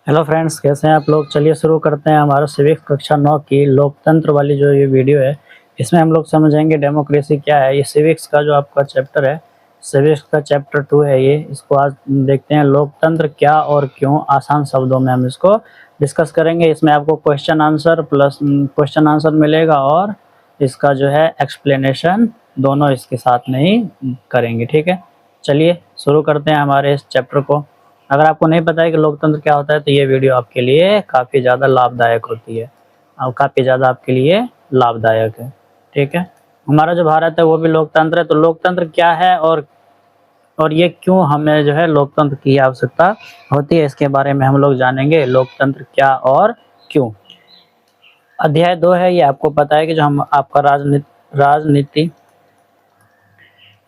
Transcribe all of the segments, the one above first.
Hello friends, कैसे हैं आप लोग। चलिए शुरू करते हैं हमारा सिविक्स कक्षा 9 की लोकतंत्र वाली जो ये वीडियो है। इसमें हम लोग समझेंगे डेमोक्रेसी क्या है। ये सिविक्स का जो आपका चैप्टर है, सिविक्स का चैप्टर 2 है ये। इसको आज देखते हैं, लोकतंत्र क्या और क्यों। आसान शब्दों में हम इसको डिस्कस करेंगे। इसमें आपको question answer plus question answer मिलेगा और इसका जो है एक्सप्लेनेशन दोनों इसके साथ में ही करेंगे। ठीक है, चलिए शुरू करते हैं हमारे इस चैप्टर को। अगर आपको नहीं पता है कि लोकतंत्र क्या होता है तो ये वीडियो आपके लिए काफ़ी ज़्यादा लाभदायक होती है और काफ़ी ज़्यादा आपके लिए लाभदायक है। ठीक है, हमारा जो भारत है वो भी लोकतंत्र है। तो लोकतंत्र क्या है और ये क्यों हमें जो है लोकतंत्र की आवश्यकता होती है, इसके बारे में हम लोग जानेंगे। लोकतंत्र क्या और क्यों। अध्याय 2 है ये। आपको पता है कि जो हम आपका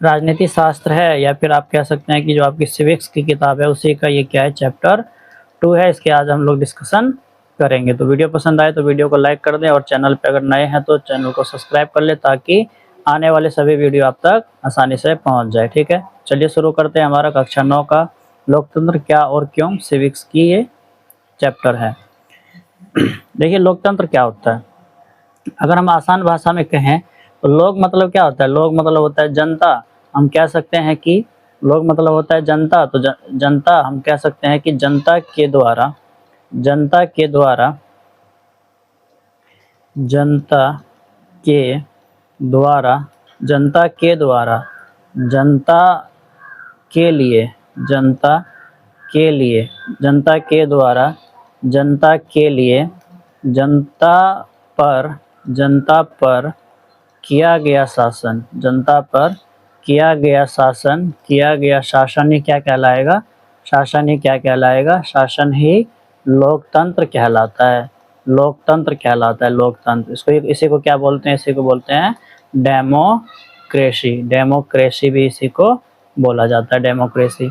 राजनीति शास्त्र है, या फिर आप कह सकते हैं कि जो आपकी सिविक्स की किताब है उसी का ये क्या है, चैप्टर 2 है। इसके आज हम लोग डिस्कशन करेंगे। तो वीडियो पसंद आए तो वीडियो को लाइक कर दें और चैनल पे अगर नए हैं तो चैनल को सब्सक्राइब कर ले ताकि आने वाले सभी वीडियो आप तक आसानी से पहुंच जाए। ठीक है, चलिए शुरू करते हैं हमारा कक्षा 9 का लोकतंत्र क्या और क्यों सिविक्स की ये चैप्टर है। देखिए, लोकतंत्र क्या होता है। अगर हम आसान भाषा में कहें तो लोग मतलब क्या होता है। लोग मतलब होता है जनता। हम कह सकते हैं कि लोग मतलब होता है जनता। तो जनता हम कह सकते हैं कि जनता के द्वारा जनता के द्वारा जनता के द्वारा जनता के द्वारा जनता के लिए जनता के लिए जनता के द्वारा जनता के लिए जनता पर किया गया शासन जनता पर किया गया शासन ही क्या कहलाएगा। शासन ही क्या कहलाएगा। शासन ही लोकतंत्र कहलाता है। लोकतंत्र कहलाता है। लोकतंत्र इसी को क्या बोलते हैं। इसी को बोलते हैं डेमोक्रेसी। डेमोक्रेसी भी इसी को बोला जाता है, डेमोक्रेसी।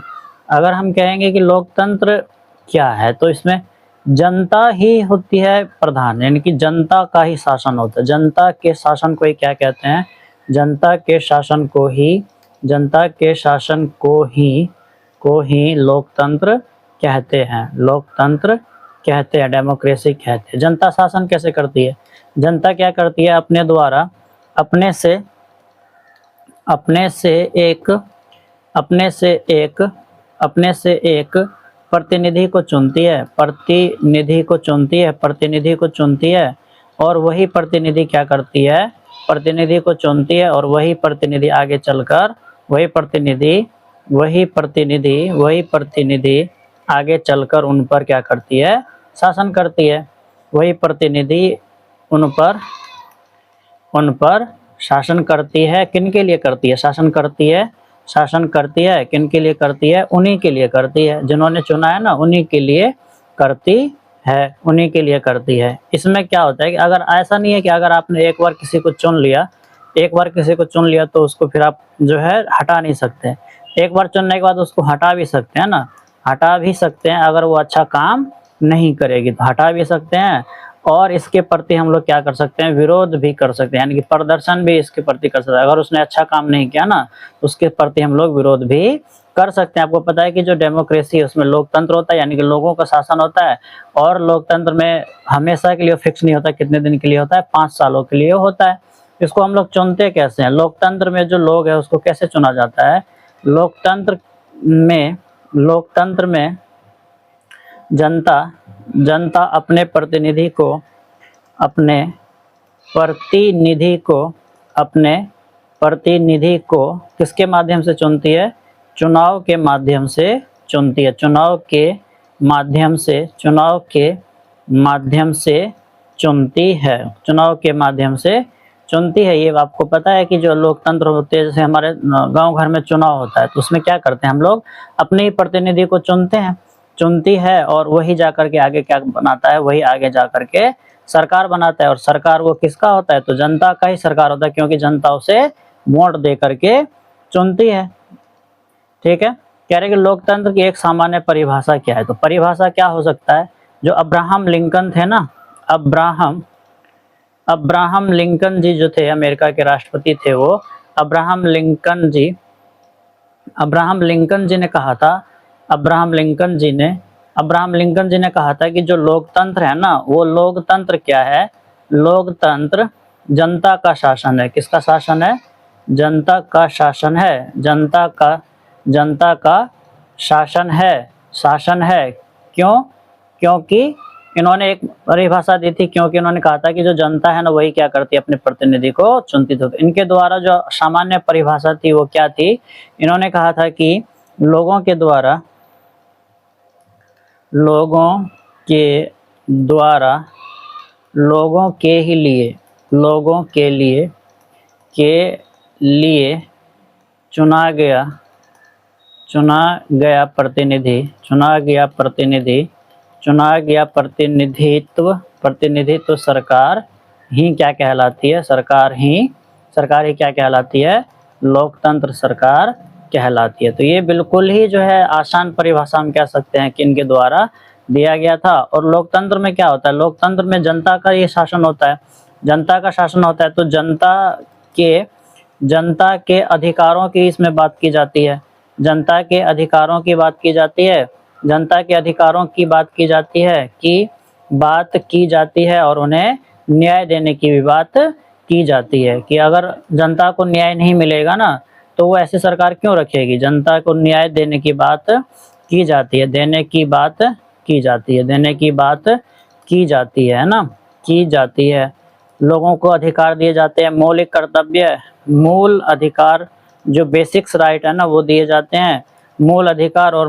अगर हम कहेंगे कि लोकतंत्र क्या है तो इसमें जनता ही होती है प्रधान, यानी कि जनता का ही शासन होता है। जनता के शासन को ही क्या कहते हैं। जनता के शासन को ही लोकतंत्र कहते हैं। लोकतंत्र कहते हैं, डेमोक्रेसी कहते हैं। जनता शासन कैसे करती है। जनता क्या करती है, अपने द्वारा अपने से एक प्रतिनिधि को चुनती है और वही प्रतिनिधि क्या करती है। प्रतिनिधि को चुनती है और वही प्रतिनिधि आगे चलकर आगे चलकर उन पर क्या करती है, शासन करती है। वही प्रतिनिधि उन पर शासन करती है। किन के लिए करती है शासन करती है किन के लिए करती है। उन्हीं के लिए करती है जिन्होंने चुना है ना, उन्हीं के लिए करती है। इसमें क्या होता है कि अगर ऐसा नहीं है कि अगर आपने एक बार किसी को चुन लिया तो उसको फिर आप जो है हटा नहीं सकते। एक बार चुनने के बाद उसको हटा भी सकते हैं ना, हटा भी सकते हैं। अगर वो अच्छा काम नहीं करेगी तो हटा भी सकते हैं और इसके प्रति हम लोग क्या कर सकते हैं, विरोध भी कर सकते हैं, यानी कि प्रदर्शन भी इसके प्रति कर सकते हैं। अगर उसने अच्छा काम नहीं किया ना तो उसके प्रति हम लोग विरोध भी कर सकते हैं। आपको पता है कि जो डेमोक्रेसी है उसमें लोकतंत्र होता है, यानी कि लोगों का शासन होता है। और लोकतंत्र में हमेशा के लिए फिक्स नहीं होता, कितने दिन के लिए होता है, 5 सालों के लिए होता है। इसको हम लोग चुनते कैसे हैं। लोकतंत्र में जो लोग है उसको कैसे चुना जाता है। लोकतंत्र में जनता अपने प्रतिनिधि को किसके माध्यम से चुनती है। चुनाव के माध्यम से चुनती है। चुनाव के माध्यम से चुनती है। ये आपको पता है कि जो लोकतंत्र होते हैं, जैसे हमारे गांव घर में चुनाव होता है तो उसमें क्या करते हैं हम लोग, अपने ही प्रतिनिधि को चुनती है और वही जाकर के आगे क्या बनाता है, वही आगे जाकर के सरकार बनाता है। और सरकार वो किसका होता है, तो जनता का ही सरकार होता है, क्योंकि जनता उसे वोट दे करके चुनती है। ठीक है, कह रहे कि लोकतंत्र की एक सामान्य परिभाषा क्या है। तो परिभाषा क्या हो सकता है, जो अब्राहम लिंकन थे ना, अब्राहम लिंकन जी जो थे, अमेरिका के राष्ट्रपति थे वो, अब्राहम लिंकन जी ने कहा था, अब्राहम लिंकन जी ने अब्राहम लिंकन जी ने कहा था कि जो लोकतंत्र है ना, वो लोकतंत्र क्या है? लोकतंत्र जनता का शासन है। किसका शासन है? जनता का शासन है। जनता का शासन है। क्यों? क्योंकि इन्होंने एक परिभाषा दी थी, क्योंकि इन्होंने कहा था कि जो जनता है ना, वही क्या करती है? अपने प्रतिनिधि को चुनती थी। इनके द्वारा जो सामान्य परिभाषा थी वो क्या थी? इन्होंने कहा था कि लोगों के द्वारा लोगों के लिए चुना गया प्रतिनिधित्व सरकार ही क्या कहलाती है? सरकार ही क्या कहलाती है? लोकतंत्र सरकार कहलाती है। तो ये बिल्कुल ही जो है आसान परिभाषा हम कह सकते हैं कि इनके द्वारा दिया गया था। और लोकतंत्र में क्या होता है? लोकतंत्र में जनता का ये शासन होता है, जनता का शासन होता है। तो जनता के अधिकारों की इसमें बात की जाती है, जनता के अधिकारों की बात की जाती है, जनता के अधिकारों की बात की जाती है और उन्हें न्याय देने की भी बात की जाती है कि अगर जनता को न्याय नहीं मिलेगा ना, तो वो ऐसी सरकार क्यों रखेगी? जनता को न्याय देने की बात की जाती है, देने की बात की जाती है ना, की जाती है। लोगों को अधिकार दिए जाते हैं, मौलिक कर्तव्य, मूल अधिकार जो बेसिक्स राइट है ना, वो दिए जाते हैं। मूल अधिकार और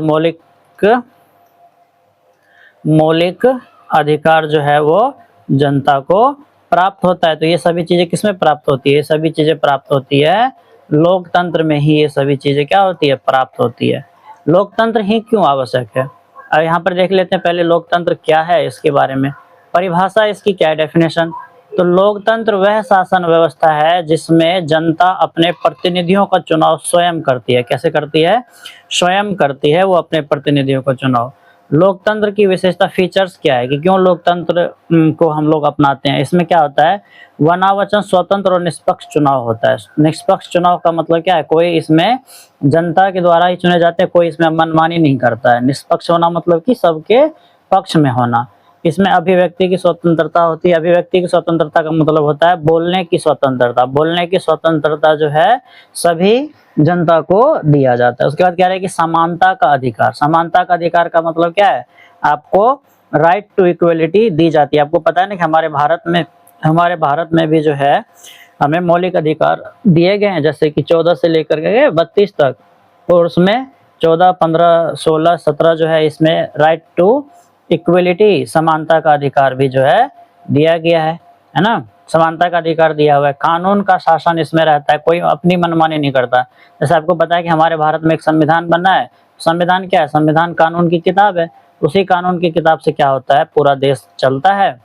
मौलिक अधिकार जो है वो जनता को प्राप्त होता है। तो ये सभी चीजें किसमें प्राप्त होती है? ये सभी चीजें प्राप्त होती है लोकतंत्र में ही। ये सभी चीजें क्या होती है? प्राप्त होती है। लोकतंत्र ही क्यों आवश्यक है? अब यहाँ पर देख लेते हैं पहले लोकतंत्र क्या है, इसके बारे में परिभाषा इसकी क्या है, डेफिनेशन। तो लोकतंत्र वह शासन व्यवस्था है जिसमें जनता अपने प्रतिनिधियों का चुनाव स्वयं करती है। कैसे करती है? स्वयं करती है वो अपने प्रतिनिधियों का चुनाव। लोकतंत्र की विशेषता फीचर्स क्या है कि क्यों लोकतंत्र को हम लोग अपनाते हैं? इसमें क्या होता है? वनावचन स्वतंत्र और निष्पक्ष चुनाव होता है। निष्पक्ष चुनाव का मतलब क्या है? कोई इसमें जनता के द्वारा ही चुने जाते हैं, कोई इसमें मनमानी नहीं करता है। निष्पक्ष होना मतलब कि सबके पक्ष में होना। इसमें अभिव्यक्ति की स्वतंत्रता होती है। अभिव्यक्ति की स्वतंत्रता का मतलब होता है बोलने की स्वतंत्रता। बोलने की स्वतंत्रता जो है सभी जनता को दिया जाता है। उसके बाद कह रहे हैं कि समानता का अधिकार। समानता का अधिकार का मतलब क्या है? आपको राइट टू इक्वलिटी दी जाती है। आपको पता है ना कि हमारे भारत में भी जो है हमें मौलिक अधिकार दिए गए हैं, जैसे कि 14 से लेकर के 32 तक। और उसमें 14, 15, 16, 17 जो है इसमें राइट टू इक्वलिटी, समानता का अधिकार भी जो है दिया गया है ना। समानता का अधिकार दिया हुआ है। कानून का शासन इसमें रहता है, कोई अपनी मनमानी नहीं करता। जैसे आपको पता है कि हमारे भारत में एक संविधान बना है। संविधान क्या है? संविधान कानून की किताब है। उसी कानून की किताब से क्या होता है? पूरा देश चलता है।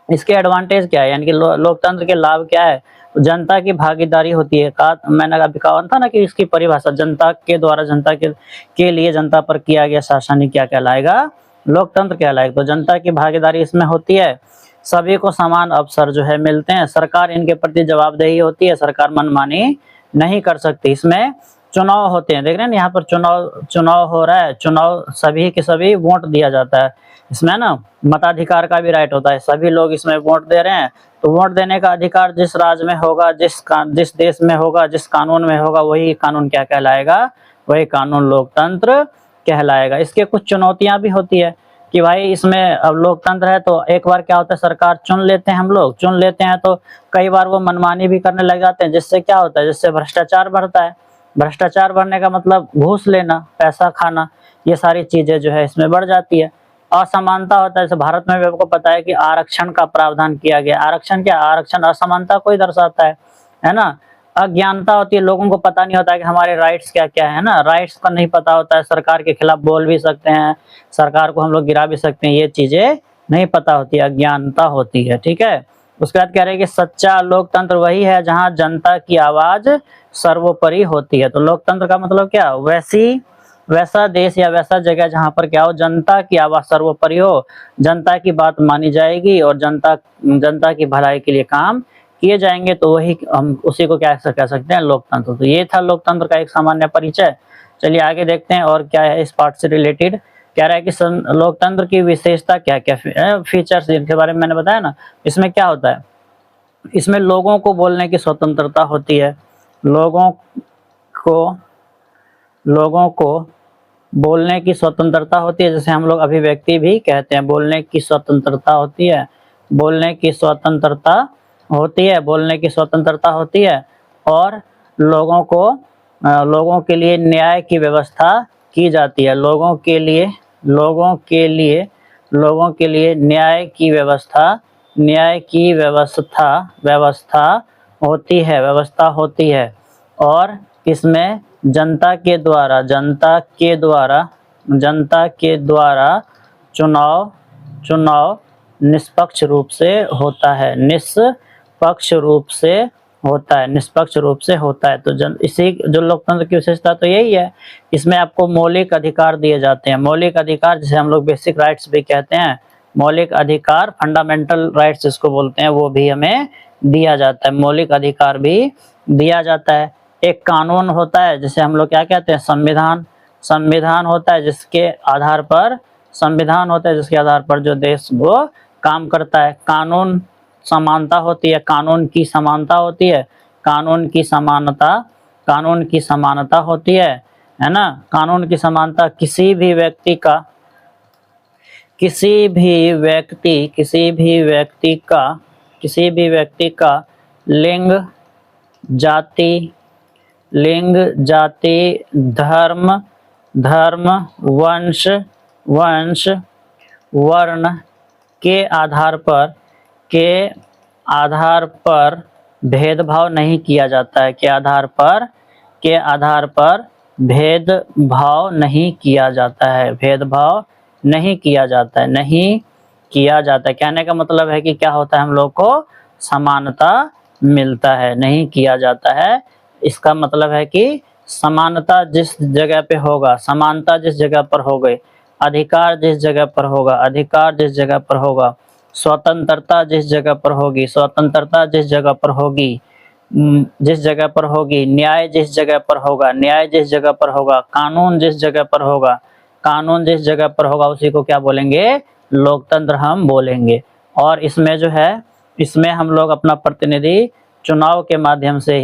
इसके एडवांटेज क्या है, यानी कि लोकतंत्र के लाभ क्या है? जनता की भागीदारी होती है। मैंने अभी कहा था ना कि इसकी परिभाषा जनता के द्वारा जनता के लिए जनता पर किया गया शासन ही क्या कहलाएगा? लोकतंत्र कहलाएगा। तो जनता की भागीदारी इसमें होती है। सभी को समान अवसर जो है मिलते हैं। सरकार इनके प्रति जवाबदेही होती है। सरकार मनमानी नहीं कर सकती। इसमें चुनाव होते हैं, देख रहे हैं यहाँ पर चुनाव हो रहा है। चुनाव सभी के सभी वोट दिया जाता है। इसमें ना मताधिकार का भी राइट होता है। सभी लोग इसमें वोट दे रहे हैं। तो वोट देने का अधिकार जिस राज्य में होगा, जिस देश में होगा, जिस कानून में होगा, वही कानून क्या कहलाएगा? वही कानून लोकतंत्र कहलाएगा। इसके कुछ चुनौतियां भी होती है कि भाई इसमें अब लोकतंत्र है तो एक बार क्या होता है, सरकार चुन लेते हैं तो कई बार वो मनमानी भी करने लग जाते हैं। जिससे क्या होता है? जिससे भ्रष्टाचार बढ़ता है। भ्रष्टाचार बढ़ने का मतलब घूस लेना, पैसा खाना, ये सारी चीजें जो है इसमें बढ़ जाती है। असमानता होता है। जैसे भारत में भी आपको पता है कि आरक्षण का प्रावधान किया गया। आरक्षण क्या? आरक्षण असमानता को ही दर्शाता है ना। अज्ञानता होती है, लोगों को पता नहीं होता है कि हमारे राइट्स क्या क्या है ना। राइट्स का नहीं पता होता है। सरकार के खिलाफ बोल भी सकते हैं, सरकार को हम लोग गिरा भी सकते हैं, ये चीजें नहीं पता होती, अज्ञानता होती है। ठीक है। उसके बाद कह रहे हैं कि सच्चा लोकतंत्र वही है जहां जनता की आवाज सर्वोपरि होती है। तो लोकतंत्र का मतलब क्या? वैसा देश या वैसा जगह जहां पर क्या हो, जनता की आवाज सर्वोपरि हो, जनता की बात मानी जाएगी और जनता की भलाई के लिए काम किए जाएंगे। तो वही हम उसी को क्या कह सकते हैं? लोकतंत्र। तो ये था लोकतंत्र का एक सामान्य परिचय। चलिए आगे देखते हैं और क्या है इस पार्ट से रिलेटेड। कह रहा है कि लोकतंत्र की विशेषता क्या क्या फीचर्स, जिनके बारे में मैंने बताया ना। इसमें क्या होता है, इसमें लोगों को बोलने की स्वतंत्रता होती है, लोगों को बोलने की स्वतंत्रता होती है, जैसे हम लोग अभिव्यक्ति भी कहते हैं, बोलने की स्वतंत्रता होती है, बोलने की स्वतंत्रता होती है, बोलने की स्वतंत्रता होती है। और लोगों के लिए न्याय की व्यवस्था की जाती है, लोगों के लिए न्याय की व्यवस्था होती है। और इसमें जनता के द्वारा चुनाव निष्पक्ष रूप से होता है, तो इसी जो लोकतंत्र की विशेषता तो यही है। इसमें आपको मौलिक अधिकार दिए जाते हैं, मौलिक अधिकार जिसे हम लोग बेसिक राइट्स भी कहते हैं, मौलिक अधिकार फंडामेंटल राइट्स जिसको बोलते हैं, वो भी हमें दिया जाता है, मौलिक अधिकार भी दिया जाता है। एक कानून होता है जिसे हम लोग क्या कहते हैं, संविधान होता है, जिसके आधार पर जो देश वो काम करता है। कानून समानता होती है, कानून की समानता होती है, कानून की समानता होती है ना। कानून की समानता किसी भी व्यक्ति का लिंग, जाति, धर्म, वंश, वर्ण के आधार पर भेदभाव नहीं किया जाता है, के आधार पर भेदभाव नहीं किया जाता है, कहने का मतलब है कि क्या होता है, हम लोग को समानता मिलता है, नहीं किया जाता है। इसका मतलब है कि समानता जिस जगह पे होगा, समानता जिस जगह पर हो गई, अधिकार जिस जगह पर होगा, स्वतंत्रता जिस जगह पर होगी, न्याय जिस जगह पर होगा, कानून जिस जगह पर होगा, उसी को क्या बोलेंगे, लोकतंत्र हम बोलेंगे। और इसमें हम लोग अपना प्रतिनिधि चुनाव के माध्यम से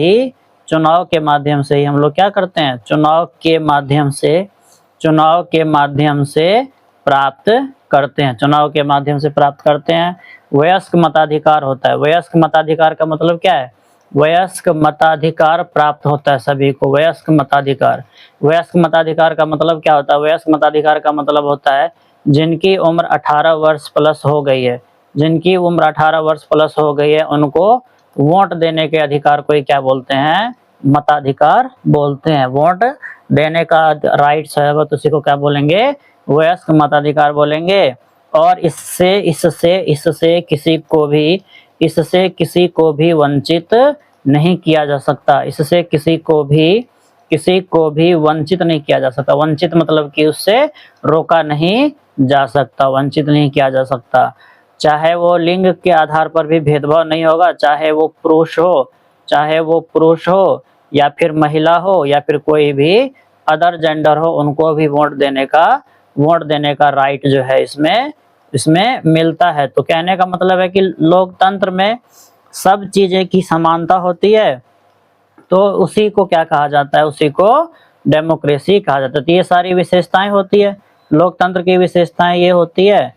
ही हम लोग क्या करते हैं, चुनाव के माध्यम से प्राप्त करते हैं। वयस्क मताधिकार होता है, वयस्क मताधिकार का मतलब क्या है, वयस्क मताधिकार प्राप्त होता है सभी को। वयस्क मताधिकार का मतलब क्या होता है, वयस्क मताधिकार का मतलब होता है जिनकी उम्र 18 वर्ष प्लस हो गई है, उनको वोट देने के अधिकार को क्या बोलते हैं, मताधिकार बोलते हैं। वोट देने का राइट्स है वो, तो उसी को क्या बोलेंगे, वयस्क मताधिकार बोलेंगे। और इससे किसी को भी वंचित नहीं किया जा सकता, वंचित मतलब कि उससे रोका नहीं जा सकता, चाहे वो लिंग के आधार पर भी भेदभाव नहीं होगा, चाहे वो पुरुष हो या फिर महिला हो या फिर कोई भी अदर जेंडर हो, उनको भी वोट देने का राइट जो है इसमें मिलता है। तो कहने का मतलब है कि लोकतंत्र में सब चीजें की समानता होती है, तो उसी को क्या कहा जाता है, उसी को डेमोक्रेसी कहा जाता है। तो ये सारी विशेषताएं होती है, लोकतंत्र की विशेषताएं ये होती है।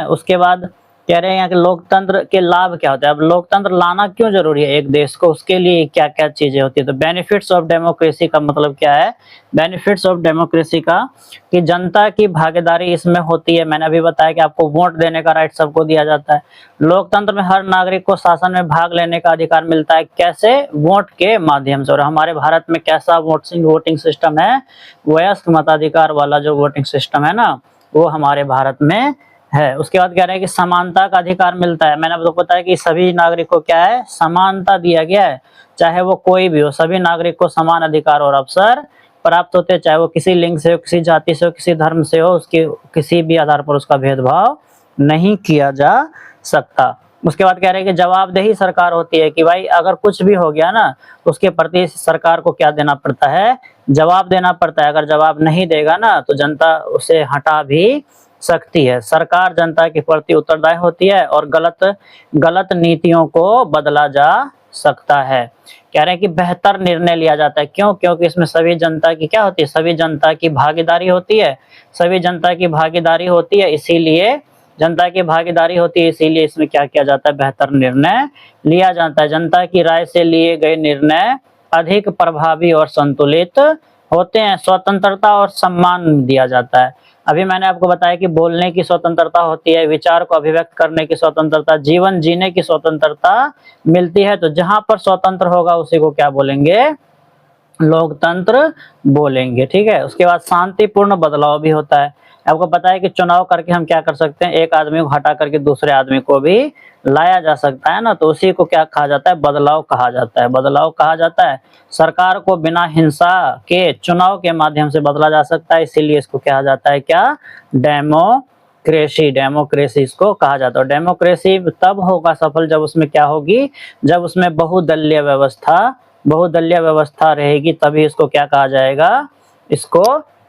उसके बाद कह रहे हैं यहाँ कि लोकतंत्र के लाभ क्या होते हैं। अब लोकतंत्र लाना क्यों जरूरी है एक देश को, उसके लिए क्या क्या चीजें होती है। तो बेनिफिट्स ऑफ डेमोक्रेसी का मतलब क्या है, बेनिफिट्स ऑफ डेमोक्रेसी का कि जनता की भागीदारी इसमें होती है। मैंने अभी बताया कि आपको वोट देने का राइट सबको दिया जाता है। लोकतंत्र में हर नागरिक को शासन में भाग लेने का अधिकार मिलता है, कैसे, वोट के माध्यम से। और हमारे भारत में कैसा वोटिंग सिस्टम है, वयस्क मताधिकार वाला जो वोटिंग सिस्टम है ना, वो हमारे भारत में है। उसके बाद कह रहे हैं कि समानता का अधिकार मिलता है। मैंने आपको बताया कि सभी नागरिक को क्या है, समानता दिया गया है, चाहे वो कोई भी हो, सभी नागरिक को समान अधिकार और अवसर प्राप्त होते हैं, चाहे वो किसी लिंग से हो, किसी जाति से हो, किसी धर्म से हो, उसके किसी भी आधार पर उसका भेदभाव नहीं किया जा सकता। उसके बाद कह रहे हैं कि जवाबदेही सरकार होती है, कि भाई अगर कुछ भी हो गया ना तो उसके प्रति सरकार को क्या देना पड़ता है, जवाब देना पड़ता है। अगर जवाब नहीं देगा ना तो जनता उसे हटा भी सकती है। सरकार जनता के प्रति उत्तरदायी होती है और गलत गलत नीतियों को बदला जा सकता है। कह रहे हैं कि बेहतर निर्णय लिया जाता है। क्यों? क्योंकि इसमें सभी जनता की क्या होती है, सभी जनता की भागीदारी होती है, सभी जनता की भागीदारी होती है, इसीलिए जनता की भागीदारी होती है, इसीलिए इसमें क्या किया जाता है, बेहतर निर्णय लिया जाता है। जनता की राय से लिए गए निर्णय अधिक प्रभावी और संतुलित होते हैं। स्वतंत्रता और सम्मान दिया जाता है। अभी मैंने आपको बताया कि बोलने की स्वतंत्रता होती है, विचार को अभिव्यक्त करने की स्वतंत्रता, जीवन जीने की स्वतंत्रता मिलती है। तो जहां पर स्वतंत्र होगा उसी को क्या बोलेंगे, लोकतंत्र बोलेंगे। ठीक है। उसके बाद शांतिपूर्ण बदलाव भी होता है। आपको पता है कि चुनाव करके हम क्या कर सकते हैं, एक आदमी को हटा करके दूसरे आदमी को भी लाया जा सकता है ना, तो उसी को क्या कहा जाता है, बदलाव कहा जाता है, बदलाव कहा जाता है। सरकार को बिना हिंसा के चुनाव के माध्यम से बदला जा सकता है, इसीलिए इसको कहा जाता है क्या, डेमोक्रेसी। डेमोक्रेसी इसको कहा जाता है। डेमोक्रेसी तब होगा सफल जब उसमें क्या होगी, जब उसमें बहुदलीय व्यवस्था रहेगी, तभी इसको क्या कहा जाएगा, इसको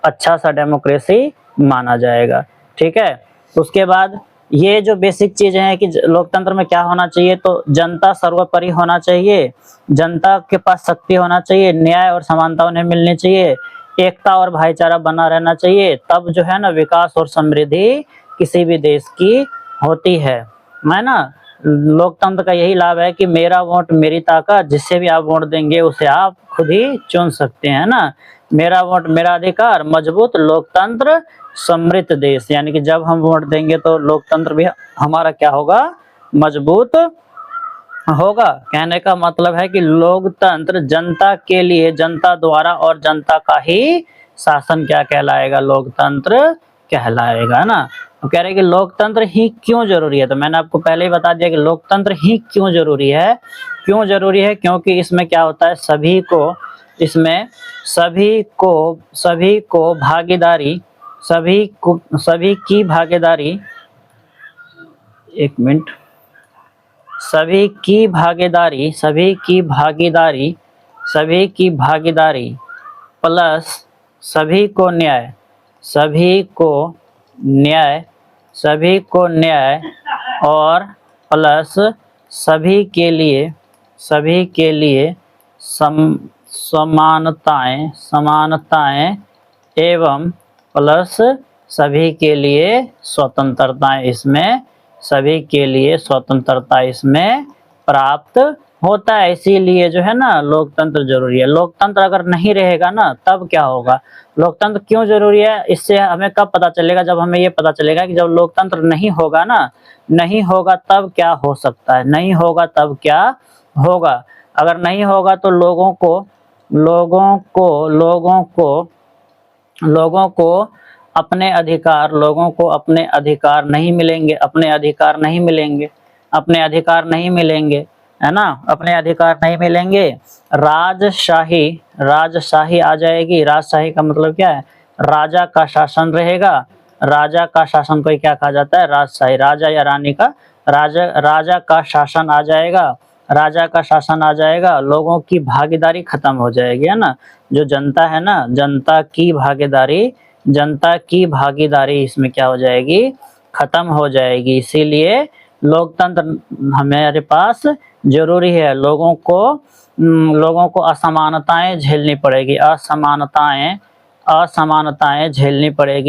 अच्छा सा डेमोक्रेसी माना जाएगा। ठीक है। उसके बाद ये जो बेसिक चीजें हैं कि लोकतंत्र में क्या होना चाहिए, तो जनता सर्वोपरि होना चाहिए, जनता के पास शक्ति होना चाहिए, न्याय और समानता उन्हें मिलनी चाहिए, एकता और भाईचारा बना रहना चाहिए, तब जो है ना विकास और समृद्धि किसी भी देश की होती है ना। लोकतंत्र का यही लाभ है कि मेरा वोट मेरी ताकत, जिससे भी आप वोट देंगे उसे आप खुद ही चुन सकते हैं ना। मेरा वोट मेरा अधिकार, मजबूत लोकतंत्र समृद्ध देश। यानी कि जब हम वोट देंगे तो लोकतंत्र भी हमारा क्या होगा, मजबूत होगा। कहने का मतलब है कि लोकतंत्र जनता के लिए, जनता द्वारा और जनता का ही शासन क्या कहलाएगा, लोकतंत्र कहलाएगा ना। तो कह रहे हैं कि लोकतंत्र ही क्यों जरूरी है, तो मैंने आपको पहले ही बता दिया कि लोकतंत्र ही क्यों जरूरी है। क्यों जरूरी है, क्योंकि इसमें क्या होता है, इसमें सभी को भागीदारी, सभी की भागीदारी, एक मिनट, सभी की भागीदारी प्लस सभी को न्याय और प्लस सभी के लिए समानताएं एवं प्लस सभी के लिए स्वतंत्रताएं, इसमें सभी के लिए स्वतंत्रता इसमें प्राप्त होता है। इसीलिए जो है ना लोकतंत्र जरूरी है। लोकतंत्र अगर नहीं रहेगा ना तब क्या होगा, लोकतंत्र क्यों जरूरी है, इससे हमें कब पता चलेगा, जब हमें ये पता चलेगा कि जब लोकतंत्र नहीं होगा ना, नहीं होगा तब क्या हो सकता है, नहीं होगा तब क्या होगा। अगर नहीं होगा तो लोगों को अपने अधिकार नहीं मिलेंगे, है ना, अपने अधिकार नहीं मिलेंगे। राजशाही आ जाएगी। राजशाही का मतलब क्या है, राजा का शासन रहेगा। राजा का शासन को क्या कहा जाता है, राजशाही। राजा या रानी का राजा का शासन आ जाएगा। लोगों की भागीदारी खत्म हो जाएगी, है ना। जो जनता है ना, जनता की भागीदारी इसमें क्या हो जाएगी, खत्म हो जाएगी। इसीलिए लोकतंत्र हमारे पास जरूरी है। लोगों को असमानताएं झेलनी पड़ेगी,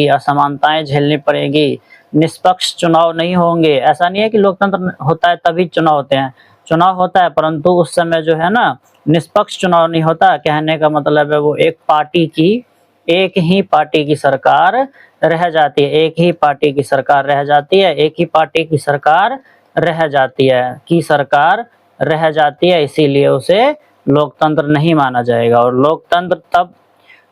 असमानताएं झेलनी पड़ेगी। निष्पक्ष चुनाव नहीं होंगे। ऐसा नहीं है कि लोकतंत्र होता है तभी चुनाव होते हैं, चुनाव होता है परंतु उस समय जो है ना निष्पक्ष चुनाव नहीं होता। कहने का मतलब है वो एक ही पार्टी की सरकार रह जाती है, इसीलिए उसे लोकतंत्र नहीं माना जाएगा। और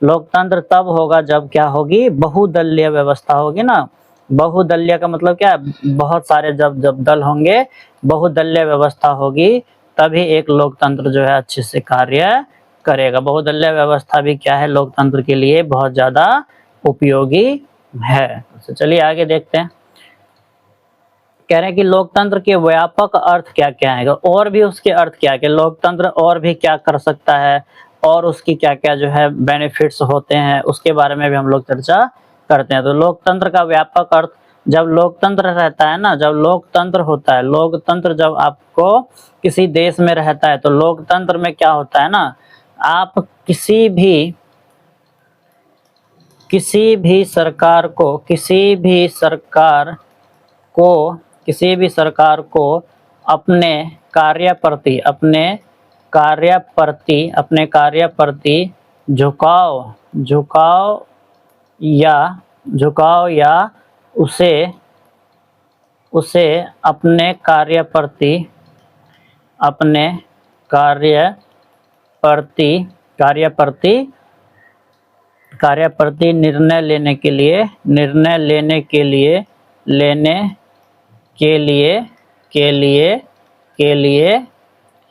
लोकतंत्र तब होगा जब क्या होगी, बहुदलीय व्यवस्था होगी ना। बहुदलीय का मतलब क्या है, बहुत सारे जब दल होंगे, बहुदलीय व्यवस्था होगी, तभी एक लोकतंत्र जो है अच्छे से कार्य करेगा। बहुदलीय व्यवस्था भी क्या है, लोकतंत्र के लिए बहुत ज्यादा उपयोगी है। तो चलिए आगे देखते हैं। कह रहे हैं कि लोकतंत्र के व्यापक अर्थ क्या क्या है, और भी उसके अर्थ क्या क्या, लोकतंत्र और भी क्या कर सकता है और उसकी क्या क्या जो है बेनिफिट्स होते हैं, उसके बारे में भी हम लोग चर्चा करते हैं। तो लोकतंत्र का व्यापक अर्थ, जब लोकतंत्र रहता है ना, जब लोकतंत्र होता है, लोकतंत्र जब आपको किसी देश में रहता है तो लोकतंत्र में क्या होता है ना, आप किसी भी सरकार को अपने कार्य प्रति झुकाव या उसे अपने कार्य प्रति निर्णय लेने के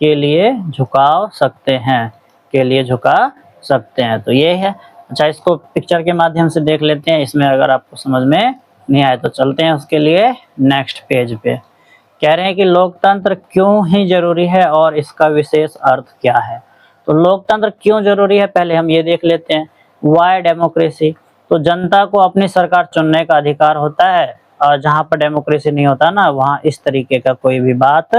लिए झुका सकते हैं। तो ये है। अच्छा, इसको पिक्चर के माध्यम से देख लेते हैं, इसमें अगर आपको समझ में नहीं आए तो चलते हैं उसके लिए नेक्स्ट पेज पे। कह रहे हैं कि लोकतंत्र क्यों ही जरूरी है और इसका विशेष अर्थ क्या है। तो लोकतंत्र क्यों जरूरी है, पहले हम ये देख लेते हैं। वाई डेमोक्रेसी, तो जनता को अपनी सरकार चुनने का अधिकार होता है, और जहाँ पर डेमोक्रेसी नहीं होता ना, वहाँ इस तरीके का कोई भी बात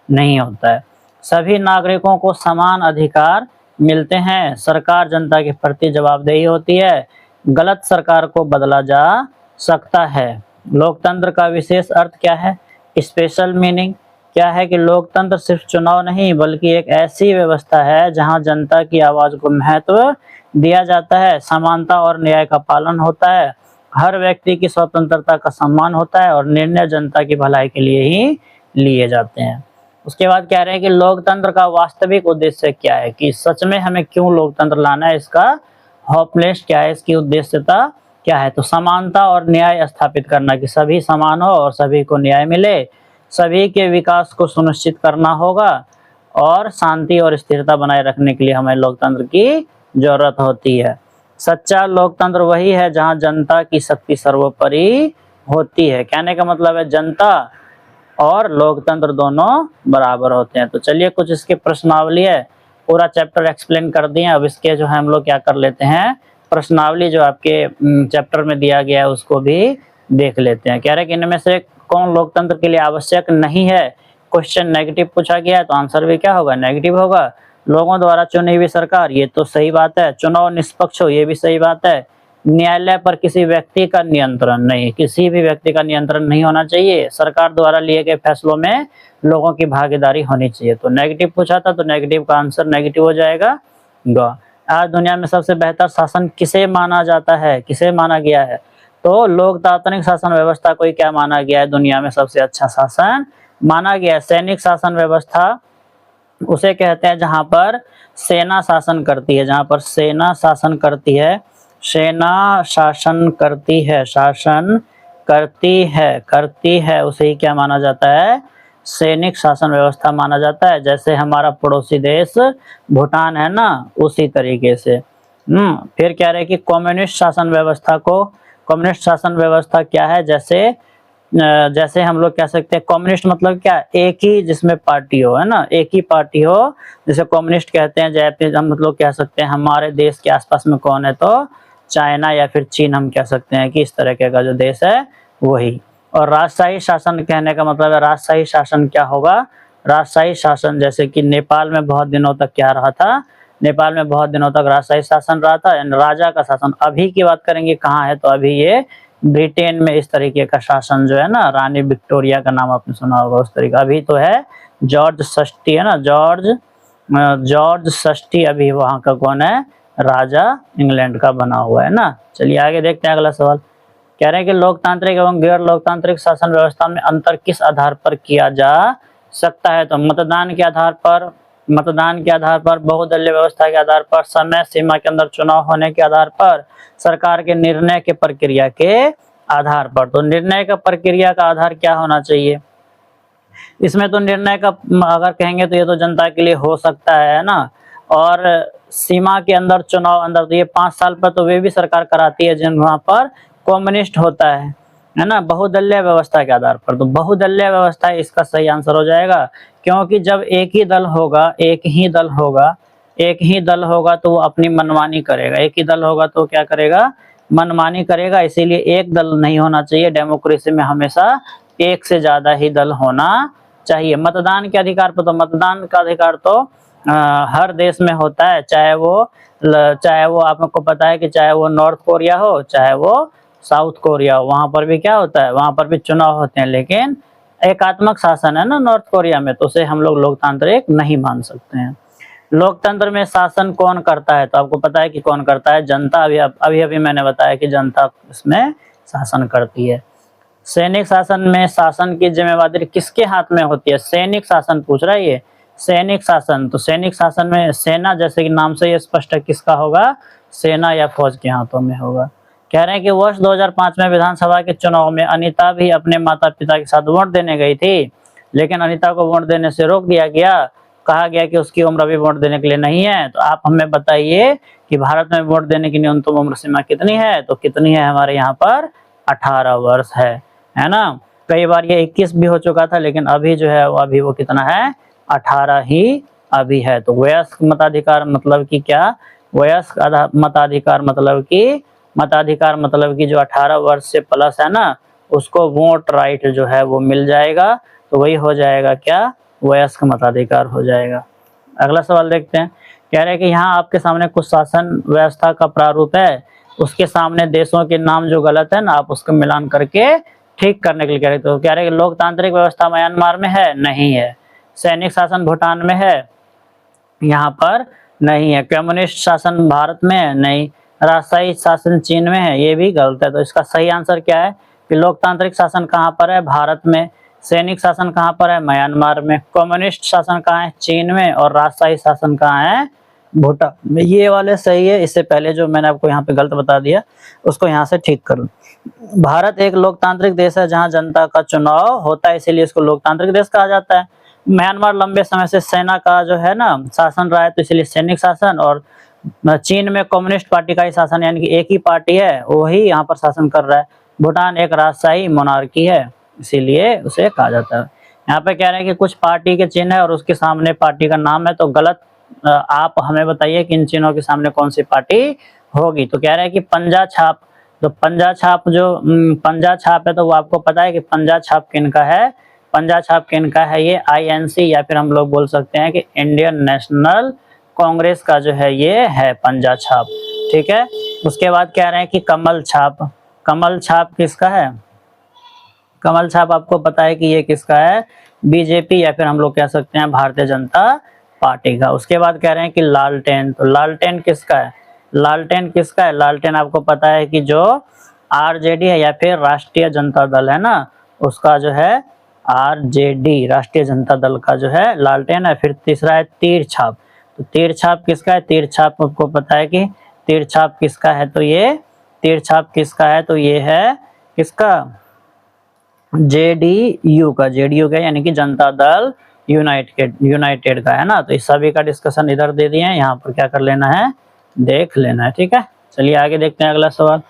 नहीं होता है। सभी नागरिकों को समान अधिकार मिलते हैं, सरकार जनता के प्रति जवाबदेही होती है, गलत सरकार को बदला जा सकता है। लोकतंत्र का विशेष अर्थ क्या है, स्पेशल मीनिंग क्या है कि लोकतंत्र सिर्फ चुनाव नहीं बल्कि एक ऐसी व्यवस्था है जहां जनता की आवाज को महत्व दिया जाता है, समानता और न्याय का पालन होता है, हर व्यक्ति की स्वतंत्रता का सम्मान होता है और निर्णय जनता की भलाई के लिए ही लिए जाते हैं। उसके बाद कह रहे हैं कि लोकतंत्र का वास्तविक उद्देश्य क्या है, कि सच में हमें क्यों लोकतंत्र लाना है, इसका होपलेस क्या है, इसकी उद्देश्यता क्या है। तो समानता और न्याय स्थापित करना, कि सभी समान हो और सभी को न्याय मिले, सभी के विकास को सुनिश्चित करना होगा, और शांति और स्थिरता बनाए रखने के लिए हमें लोकतंत्र की जरूरत होती है। सच्चा लोकतंत्र वही है जहां जनता की शक्ति सर्वोपरि होती है। कहने का मतलब है जनता और लोकतंत्र दोनों बराबर होते हैं। तो चलिए कुछ इसके प्रश्नावली है, पूरा चैप्टर एक्सप्लेन कर दिए। अब इसके जो है हम लोग क्या कर लेते हैं, प्रश्नावली जो आपके चैप्टर में दिया गया है उसको भी देख लेते हैं। कह रहे हैं कि इनमें से कौन लोकतंत्र के लिए आवश्यक नहीं है। क्वेश्चन नेगेटिव पूछा गया है तो आंसर भी क्या होगा, नेगेटिव होगा। लोगों द्वारा चुनी हुई सरकार, ये तो सही बात है। चुनाव निष्पक्ष हो, ये भी सही बात है। न्यायालय पर किसी व्यक्ति का नियंत्रण नहीं, किसी भी व्यक्ति का नियंत्रण नहीं होना चाहिए। सरकार द्वारा लिए गए फैसलों में लोगों की भागीदारी होनी चाहिए। तो नेगेटिव पूछा था तो नेगेटिव का आंसर नेगेटिव हो जाएगा ग। आज दुनिया में सबसे बेहतर शासन किसे माना जाता है, किसे माना गया है, तो लोकतांत्रिक शासन व्यवस्था को क्या माना गया है, दुनिया में सबसे अच्छा शासन माना गया है। सैनिक शासन व्यवस्था उसे कहते हैं जहां पर सेना शासन करती है, जहां पर सेना शासन करती है, सेना शासन करती है उसे ही क्या माना जाता है, सैनिक शासन व्यवस्था माना जाता है। जैसे हमारा पड़ोसी देश भूटान है ना, उसी तरीके से। फिर कह रहे हैं कि कम्युनिस्ट शासन व्यवस्था क्या है, जैसे हम लोग कह सकते हैं कम्युनिस्ट मतलब क्या, एक ही जिसमें पार्टी हो, है ना, एक ही पार्टी हो, जैसे कम्युनिस्ट कहते हैं। जैसे हम लोग कह सकते हैं हमारे देश के आसपास में कौन है, तो चाइना या फिर चीन हम कह सकते हैं कि इस तरह का जो देश है वही। और राजशाही शासन कहने का मतलब है, राजशाही शासन क्या होगा, राजशाही शासन जैसे कि नेपाल में बहुत दिनों तक क्या रहा था, नेपाल में बहुत दिनों तक राजशाही शासन रहा था, राजा का शासन। अभी की बात करेंगे कहाँ है, तो अभी ये ब्रिटेन में इस तरीके का शासन जो है ना, रानी विक्टोरिया का नाम आपने सुना होगा, उस तरीका। अभी तो है जॉर्ज षष्ठी, है ना, जॉर्ज षष्ठी अभी वहां का कौन है, राजा इंग्लैंड का बना हुआ है ना। चलिए आगे देखते हैं अगला सवाल। कह रहे हैं कि लोकतांत्रिक एवं गैर लोकतांत्रिक शासन व्यवस्था में अंतर किस आधार पर किया जा सकता है, तो मतदान के आधार पर, बहुदलीय व्यवस्था के आधार पर, समय सीमा के अंदर चुनाव होने के आधार पर, सरकार के निर्णय के प्रक्रिया के आधार पर। तो निर्णय का प्रक्रिया का आधार क्या होना चाहिए, इसमें तो निर्णय का अगर कहेंगे तो ये तो जनता के लिए हो सकता है ना, और सीमा के अंदर चुनाव अंदर, तो ये 5 साल पर तो वे भी सरकार कराती है जिन वहां पर कम्युनिस्ट होता है। है ना, बहुदलीय व्यवस्था के आधार पर। तो बहुदलीय व्यवस्था इसका सही आंसर हो जाएगा, क्योंकि जब एक ही दल होगा, एक ही दल होगा तो वो अपनी मनमानी करेगा, एक ही दल होगा तो क्या करेगा, मनमानी करेगा। इसीलिए एक दल नहीं होना चाहिए, डेमोक्रेसी में हमेशा एक से ज्यादा ही दल होना चाहिए। मतदान के अधिकार पर, तो मतदान का अधिकार तो हर देश में होता है, चाहे वो आपको पता है कि चाहे वो नॉर्थ कोरिया हो, चाहे वो साउथ कोरिया हो, वहां पर भी क्या होता है, वहां पर भी चुनाव होते हैं, लेकिन एकात्मक शासन है ना नॉर्थ कोरिया में, तो उसे हम लोग लोकतांत्रिक नहीं मान सकते हैं। लोकतंत्र में शासन कौन करता है, तो आपको पता है कि कौन करता है, जनता। अभी मैंने बताया कि जनता इसमें शासन करती है। सैनिक शासन में शासन की जिम्मेवारी किसके हाथ में होती है, सैनिक शासन पूछ रहा है ये, सैनिक शासन। तो सैनिक शासन में सेना, जैसे कि नाम से ये स्पष्ट है, किसका होगा, सेना या फौज के हाथों में होगा। कह रहे हैं कि वर्ष 2005 में विधानसभा के चुनाव में अनीता भी अपने माता पिता के साथ वोट देने गई थी, लेकिन अनीता को वोट देने से रोक दिया गया, कहा गया कि उसकी उम्र अभी वोट देने के लिए नहीं है। तो आप हमें बताइए कि भारत में वोट देने की न्यूनतम उम्र सीमा कितनी है, तो कितनी है, हमारे यहाँ पर 18 वर्ष है ना। कई बार ये 21 भी हो चुका था, लेकिन अभी जो है अभी वो कितना है, 18 ही अभी है। तो वयस्क मताधिकार मतलब कि क्या, वयस्क मताधिकार मतलब कि जो 18 वर्ष से प्लस है ना, उसको वोट राइट जो है वो मिल जाएगा, तो वही हो जाएगा क्या, वयस्क मताधिकार हो जाएगा। अगला सवाल देखते हैं। कह रहे हैं कि यहाँ आपके सामने कुछ शासन व्यवस्था का प्रारूप है, उसके सामने देशों के नाम जो गलत है ना, आप उसको मिलान करके ठीक करने के लिए कह रहे। तो कह रहे हैं कि लोकतांत्रिक व्यवस्था म्यांमार में है, नहीं है। सैनिक शासन भूटान में है, यहाँ पर नहीं है। कम्युनिस्ट शासन भारत में है, नहीं। राजशाही शासन चीन में है, ये भी गलत है। तो इसका सही आंसर क्या है कि लोकतांत्रिक शासन कहाँ पर है, भारत में। सैनिक शासन कहाँ पर है, म्यांमार में। कम्युनिस्ट शासन कहाँ है, चीन में। और राजशाही शासन कहाँ है, भूटान में। ये वाले सही है, इससे पहले जो मैंने आपको यहाँ पे गलत बता दिया उसको यहाँ से ठीक कर लो। भारत एक लोकतांत्रिक देश है जहाँ जनता का चुनाव होता है, इसीलिए इसको लोकतांत्रिक देश कहा जाता है। म्यांमार लंबे समय से सेना का जो है ना शासन रहा है, तो इसलिए सैनिक शासन। और चीन में कम्युनिस्ट पार्टी का ही शासन, यानी कि एक ही पार्टी है वही यहाँ पर शासन कर रहा है। भूटान एक राजशाही मोनार्की है, इसीलिए उसे कहा जाता है। यहाँ पे कह रहे हैं कि कुछ पार्टी के चिन्ह है और उसके सामने पार्टी का नाम है, तो गलत। आप हमें बताइए कि इन चिन्हों के सामने कौन सी पार्टी होगी। तो कह रहे हैं कि पंजा छाप। तो पंजा छाप है, तो वो आपको पता है कि पंजा छाप किनका है, पंजा छाप किनका है, ये INC या फिर हम लोग बोल सकते हैं कि इंडियन नेशनल कांग्रेस का जो है ये है पंजा छाप, ठीक है। उसके बाद कह रहे हैं कि कमल छाप। कमल छाप किसका है, कमल छाप आपको पता है कि ये किसका है, BJP या फिर हम लोग कह सकते हैं भारतीय जनता पार्टी का। उसके बाद कह रहे हैं कि लालटेन। तो लालटेन किसका है, लालटेन किसका है, लालटेन आपको पता है कि जो RJD है या फिर राष्ट्रीय जनता दल है ना, उसका जो है RJD राष्ट्रीय जनता दल का जो है लालटेन है। फिर तीसरा है तीर छाप। तो तीर छाप किसका है, तीर छाप आपको पता है कि तीर छाप किसका है, तो ये तीर छाप किसका है, तो ये है किसका, JDU का, यानी कि जनता दल यूनाइटेड का है ना। तो इस सभी का डिस्कशन इधर दे दिए हैं, यहाँ पर क्या कर लेना है, देख लेना है, ठीक है। चलिए आगे देखते हैं अगला सवाल।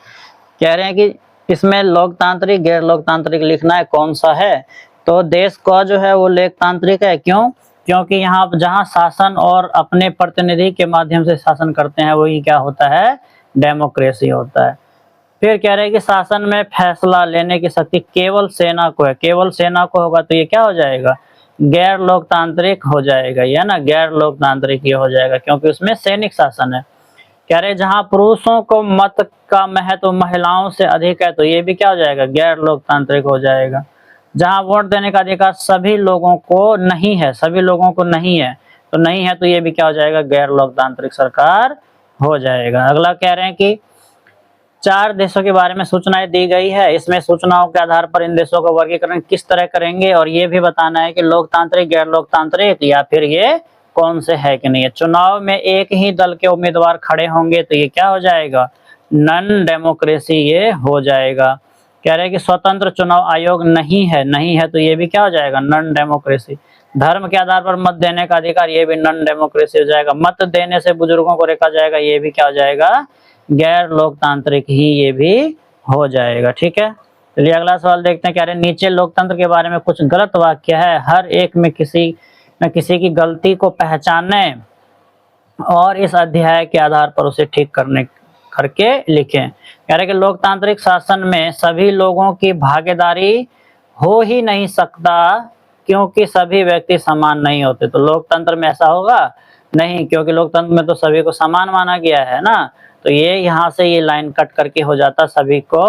कह रहे हैं कि इसमें लोकतांत्रिक गैर लोकतांत्रिक लिखना है, कौन सा है। तो देश का जो है वो लोकतांत्रिक है, क्यों, क्योंकि यहाँ जहाँ शासन और अपने प्रतिनिधि के माध्यम से शासन करते हैं वही क्या होता है, डेमोक्रेसी होता है। फिर कह रहे हैं कि शासन में फैसला लेने की शक्ति केवल सेना को है, केवल सेना को होगा, तो ये क्या हो जाएगा, गैर लोकतांत्रिक हो जाएगा, ये ना गैर लोकतांत्रिक ये हो जाएगा, क्योंकि उसमें सैनिक शासन है। कह रहे जहां पुरुषों को मत का महत्व महिलाओं से अधिक है, तो ये भी क्या हो जाएगा, गैर लोकतांत्रिक हो जाएगा। जहां वोट देने का अधिकार सभी लोगों को नहीं है, सभी लोगों को नहीं है, तो नहीं है, तो ये भी क्या हो जाएगा, गैर लोकतांत्रिक सरकार हो जाएगा। अगला कह रहे हैं कि 4 देशों के बारे में सूचनाएं दी गई है, इसमें सूचनाओं के आधार पर इन देशों का वर्गीकरण किस तरह करेंगे, और ये भी बताना है कि लोकतांत्रिक गैर लोकतांत्रिक या फिर ये कौन से है कि नहीं है। चुनाव में एक ही दल के उम्मीदवार खड़े होंगे, तो ये क्या हो जाएगा, नॉन डेमोक्रेसी ये हो जाएगा। कह रहे हैं कि स्वतंत्र चुनाव आयोग नहीं है, तो ये भी क्या हो जाएगा, नॉन डेमोक्रेसी। धर्म के आधार पर मत देने का अधिकार, ये भी नॉन डेमोक्रेसी हो जाएगा। मत देने से बुजुर्गों को रोका जाएगा, ये भी क्या हो जाएगा, गैर लोकतांत्रिक ही ये भी हो जाएगा, ठीक है। चलिए अगला सवाल देखते हैं, कह रहे हैं नीचे लोकतंत्र के बारे में कुछ गलत वाक्य है, हर एक में किसी न किसी की गलती को पहचानने और इस अध्याय के आधार पर उसे ठीक करके लिखें। कह रहे हैं कि लोकतांत्रिक शासन में सभी लोगों की भागीदारी हो ही नहीं सकता क्योंकि सभी व्यक्ति समान नहीं होते। तो लोकतंत्र में ऐसा होगा नहीं, क्योंकि लोकतंत्र में तो सभी को समान माना गया है ना। तो ये यहाँ से ये लाइन कट करके हो जाता सभी को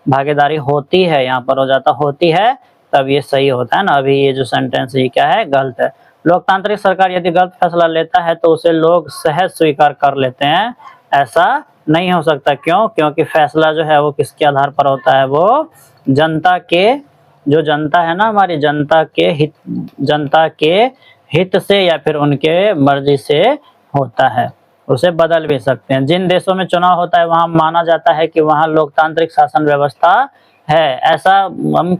भागीदारी होती है, यहाँ पर हो जाता होती है, तब ये सही होता है ना। अभी ये जो सेंटेंस ये क्या है, गलत है। लोकतांत्रिक सरकार यदि गलत फैसला लेता है तो उसे लोग सहज स्वीकार कर लेते हैं, ऐसा नहीं हो सकता। क्यों? क्योंकि फैसला जो है वो किसके आधार पर होता है, वो जनता के, जो जनता है ना हमारी, जनता के हित से या फिर उनके मर्जी से होता है। उसे बदल भी सकते हैं। जिन देशों में चुनाव होता है वहां माना जाता है कि वहां लोकतांत्रिक शासन व्यवस्था है। ऐसा हम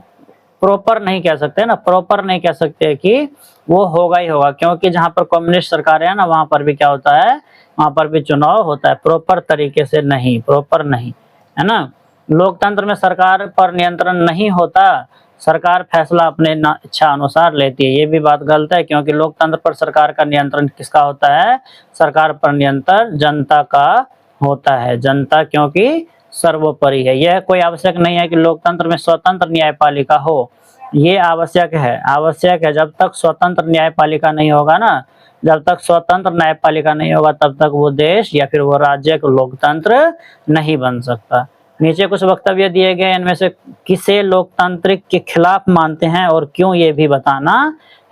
प्रॉपर नहीं कह सकते ना, प्रॉपर नहीं कह सकते कि वो होगा ही होगा, क्योंकि जहां पर कम्युनिस्ट सरकार है ना वहां पर भी क्या होता है, वहां पर भी चुनाव होता है, प्रॉपर तरीके से नहीं, प्रॉपर नहीं, है ना। लोकतंत्र में सरकार पर नियंत्रण नहीं होता, सरकार फैसला अपने इच्छा अनुसार लेती है। ये भी बात गलत है, क्योंकि लोकतंत्र पर सरकार का नियंत्रण किसका होता है, सरकार पर नियंत्रण जनता का होता है। जनता क्योंकि सर्वोपरि है। यह कोई आवश्यक नहीं है कि लोकतंत्र में स्वतंत्र न्यायपालिका हो, ये आवश्यक है, आवश्यक है। जब तक स्वतंत्र न्यायपालिका नहीं होगा ना, जब तक स्वतंत्र न्यायपालिका नहीं होगा तब तक वो देश या फिर वो राज्य का लोकतंत्र नहीं बन सकता। नीचे कुछ वक्तव्य दिए गए, इनमें से किसे लोकतांत्रिक के खिलाफ मानते हैं और क्यों, ये भी बताना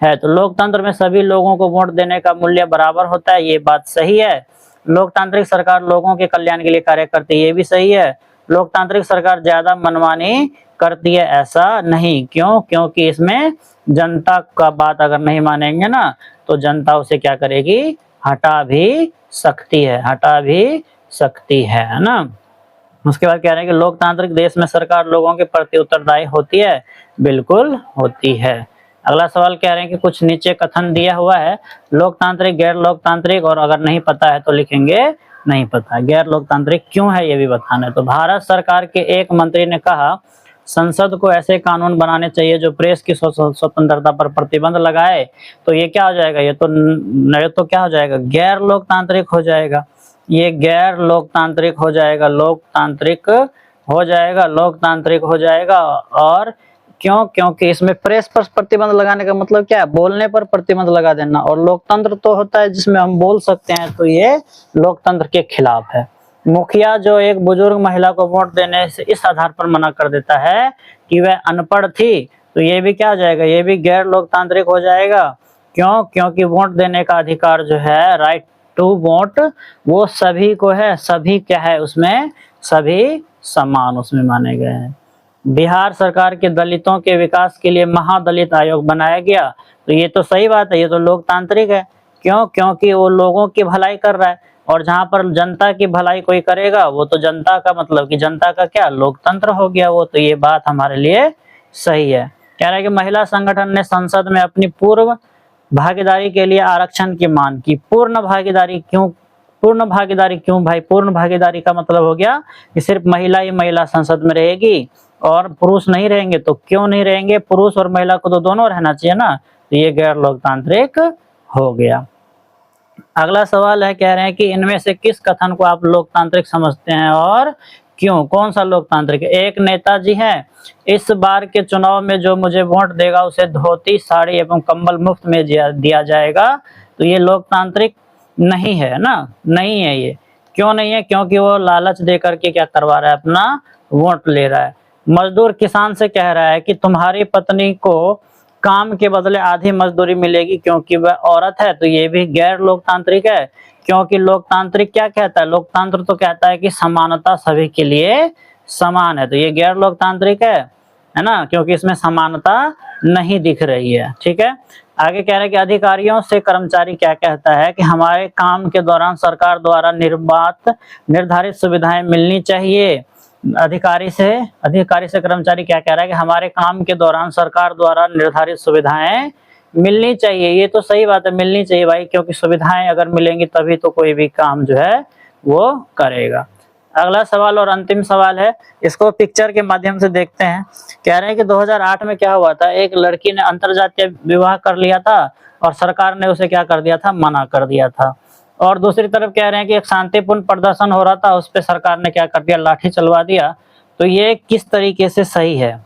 है। तो लोकतंत्र में सभी लोगों को वोट देने का मूल्य बराबर होता है, ये बात सही है। लोकतांत्रिक सरकार लोगों के कल्याण के लिए कार्य करती है, ये भी सही है। लोकतांत्रिक सरकार ज्यादा मनमानी करती है, ऐसा नहीं। क्यों? क्योंकि इसमें जनता का बात अगर नहीं मानेंगे ना तो जनता उसे क्या करेगी, हटा भी सकती है, हटा भी सकती है ना। उसके बाद कह रहे हैं कि लोकतांत्रिक देश में सरकार लोगों के प्रति उत्तरदायी होती है, बिल्कुल होती है। अगला सवाल कह रहे हैं कि कुछ नीचे कथन दिया हुआ है, लोकतांत्रिक, गैर लोकतांत्रिक, और अगर नहीं पता है तो लिखेंगे नहीं पता। गैर लोकतांत्रिक क्यों है ये भी बताना है। तो भारत सरकार के एक मंत्री ने कहा, संसद को ऐसे कानून बनाने चाहिए जो प्रेस की स्वतंत्रता पर प्रतिबंध लगाए। तो ये क्या हो जाएगा, ये तो क्या हो जाएगा, गैर लोकतांत्रिक हो जाएगा। ये गैर लोकतांत्रिक हो जाएगा, लोकतांत्रिक हो जाएगा, लोकतांत्रिक हो जाएगा। और क्यों? क्योंकि इसमें प्रेस पर प्रतिबंध लगाने का मतलब क्या है, बोलने पर प्रतिबंध लगा देना। और लोकतंत्र तो होता है जिसमें हम बोल सकते हैं, तो ये लोकतंत्र के खिलाफ है। मुखिया जो एक बुजुर्ग महिला को वोट देने से इस आधार पर मना कर देता है कि वह अनपढ़ थी, तो ये भी क्या हो जाएगा, ये भी गैर लोकतांत्रिक हो जाएगा। क्यों? क्योंकि वोट देने का अधिकार जो है, राइट टू वोट, वो सभी को है। सभी क्या है उसमें, सभी समान उसमें माने गए हैं। बिहार सरकार के दलितों के विकास के लिए महादलित आयोग बनाया गया, तो ये तो सही बात है, ये तो लोकतांत्रिक है। क्यों? क्योंकि वो लोगों की भलाई कर रहा है, और जहां पर जनता की भलाई कोई करेगा वो तो जनता का, मतलब कि जनता का क्या, लोकतंत्र हो गया वो। तो ये बात हमारे लिए सही है। कह रहा है कि महिला संगठन ने संसद में अपनी पूर्व भागीदारी के लिए आरक्षण की मांग की। पूर्ण भागीदारी क्यों, पूर्ण भागीदारी क्यों भाई? पूर्ण भागीदारी का मतलब हो गया कि सिर्फ महिला ही महिला संसद में रहेगी और पुरुष नहीं रहेंगे। तो क्यों नहीं रहेंगे, पुरुष और महिला को तो दोनों रहना चाहिए ना। तो ये गैर लोकतांत्रिक हो गया। अगला सवाल है, कह रहे हैं कि इनमें से किस कथन को आप लोकतांत्रिक समझते हैं और क्यों? कौन सा लोकतांत्रिक? एक नेताजी हैं, इस बार के चुनाव में जो मुझे वोट देगा उसे धोती, साड़ी एवं कंबल मुफ्त में दिया जाएगा। तो ये लोकतांत्रिक नहीं है ना, नहीं है ये। क्यों नहीं है? क्योंकि वो लालच दे करके क्या करवा रहा है, अपना वोट ले रहा है। मजदूर किसान से कह रहा है कि तुम्हारी पत्नी को काम के बदले आधी मजदूरी मिलेगी क्योंकि वह औरत है। तो ये भी गैर लोकतांत्रिक है, क्योंकि लोकतांत्रिक क्या कहता है, लोकतंत्र तो कहता है कि समानता सभी के लिए समान है। तो ये गैर लोकतांत्रिक है ना, क्योंकि इसमें समानता नहीं दिख रही है। ठीक है, आगे कह रहे हैं कि अधिकारियों से कर्मचारी क्या कहता है कि हमारे काम के दौरान सरकार द्वारा निर्धारित सुविधाएं मिलनी चाहिए। अधिकारी से कर्मचारी क्या कह रहा है कि हमारे काम के दौरान सरकार द्वारा निर्धारित सुविधाएं मिलनी चाहिए। ये तो सही बात है, मिलनी चाहिए भाई, क्योंकि सुविधाएं अगर मिलेंगी तभी तो कोई भी काम जो है वो करेगा। अगला सवाल और अंतिम सवाल है, इसको पिक्चर के माध्यम से देखते हैं। कह रहे हैं कि 2008 में क्या हुआ था, एक लड़की ने अंतरजातीय विवाह कर लिया था और सरकार ने उसे क्या कर दिया था, मना कर दिया था। और दूसरी तरफ कह रहे हैं कि एक शांतिपूर्ण प्रदर्शन हो रहा था, उस पर सरकार ने क्या कर दिया, लाठी चलवा दिया। तो ये किस तरीके से सही है?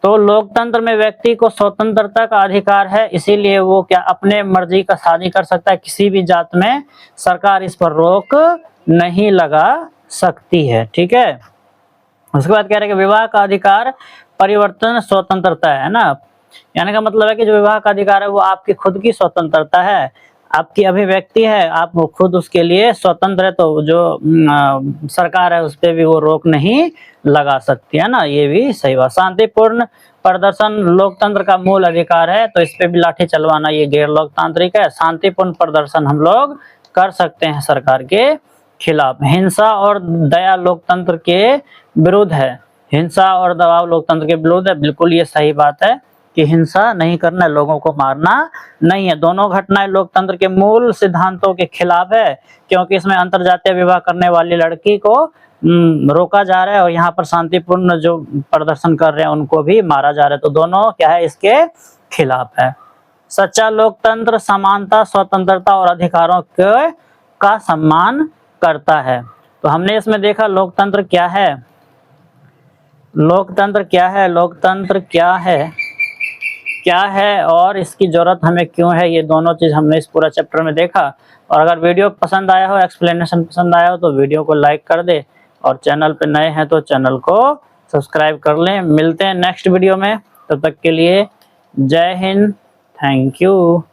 तो लोकतंत्र में व्यक्ति को स्वतंत्रता का अधिकार है, इसीलिए वो क्या अपने मर्जी का शादी कर सकता है, किसी भी जात में सरकार इस पर रोक नहीं लगा सकती है। ठीक है, उसके बाद कह रहे हैं कि विवाह का अधिकार परिवर्तन स्वतंत्रता है ना, यानी का मतलब है कि जो विवाह का अधिकार है वो आपकी खुद की स्वतंत्रता है, आपकी अभिव्यक्ति है, आप खुद उसके लिए स्वतंत्र है। तो जो सरकार है उस पर भी वो रोक नहीं लगा सकती है ना, ये भी सही बात। शांतिपूर्ण प्रदर्शन लोकतंत्र का मूल अधिकार है, तो इस पे भी लाठी चलवाना ये गैर लोकतांत्रिक है। शांतिपूर्ण प्रदर्शन हम लोग कर सकते हैं सरकार के खिलाफ। हिंसा और दया लोकतंत्र के विरुद्ध है, हिंसा और दबाव लोकतंत्र के विरुद्ध है, बिल्कुल ये सही बात है कि हिंसा नहीं करना है, लोगों को मारना नहीं है। दोनों घटनाएं लोकतंत्र के मूल सिद्धांतों के खिलाफ है, क्योंकि इसमें अंतरजातीय विवाह करने वाली लड़की को रोका जा रहा है और यहाँ पर शांतिपूर्ण जो प्रदर्शन कर रहे हैं उनको भी मारा जा रहा है। तो दोनों क्या है, इसके खिलाफ है। सच्चा लोकतंत्र समानता, स्वतंत्रता और अधिकारों का सम्मान करता है। तो हमने इसमें देखा लोकतंत्र क्या है, लोकतंत्र क्या है, लोकतंत्र क्या है और इसकी जरूरत हमें क्यों है, ये दोनों चीज हमने इस पूरा चैप्टर में देखा। और अगर वीडियो पसंद आया हो, एक्सप्लेनेशन पसंद आया हो, तो वीडियो को लाइक कर दे और चैनल पे नए हैं तो चैनल को सब्सक्राइब कर लें। मिलते हैं नेक्स्ट वीडियो में, तब तक के लिए जय हिंद, थैंक यू।